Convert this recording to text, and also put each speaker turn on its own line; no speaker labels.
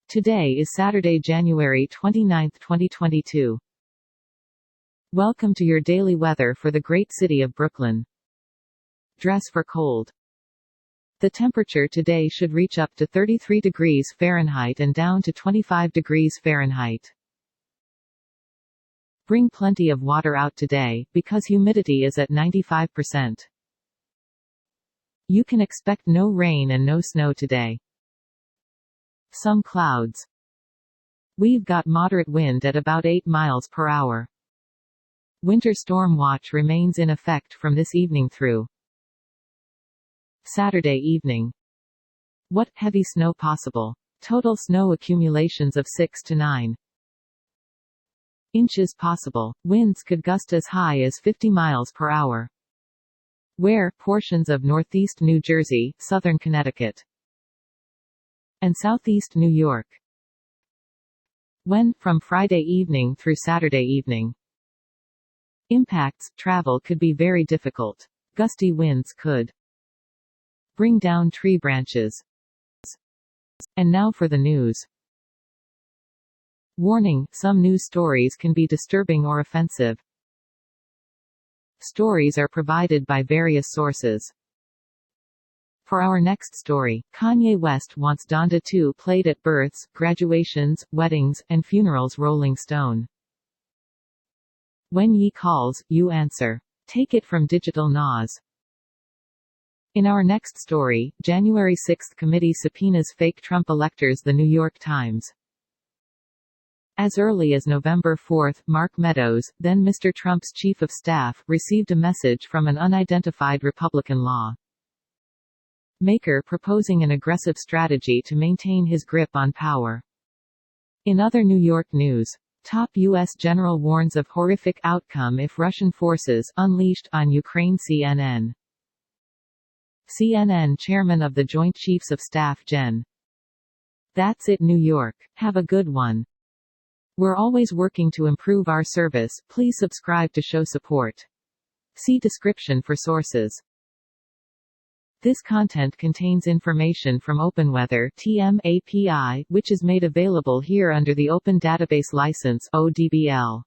Today is Saturday, January 29, 2022. Welcome to your daily weather for the great city of Brooklyn. Dress for cold. The temperature today should reach up to 33 degrees Fahrenheit and down to 25 degrees Fahrenheit. Bring plenty of water out today, because humidity is at 95%. You can expect no rain and no snow today. Some clouds. We've got moderate wind at about 8 miles per hour. Winter storm watch remains in effect from this evening through Saturday evening. What heavy snow possible? Total snow accumulations of 6 to 9 inches possible. Winds could gust as high as 50 miles per hour. Where portions of northeast New Jersey, southern Connecticut, and southeast New York. When, from Friday evening through Saturday evening. Impacts, travel could be very difficult. Gusty winds could bring down tree branches. And now for the news. Warning, some news stories can be disturbing or offensive. Stories are provided by various sources. For our next story, Kanye West wants Donda 2 played at births, graduations, weddings, and funerals. Rolling Stone. When Ye calls, you answer. Take it from Digital Nas. In our next story, January 6 committee subpoenas fake Trump electors. The New York Times. As early as November 4, Mark Meadows, then Mr. Trump's chief of staff, received a message from an unidentified Republican law maker proposing an aggressive strategy to maintain his grip on power. In other New York news, top U.S. general warns of horrific outcome if Russian forces unleashed on Ukraine. CNN chairman of the Joint Chiefs of Staff Gen. That's it, New York. Have a good one. We're always working to improve our service. Please subscribe to show support. See description for sources. This content contains information from OpenWeather (TM) API, which is made available here under the Open Database License (ODBL).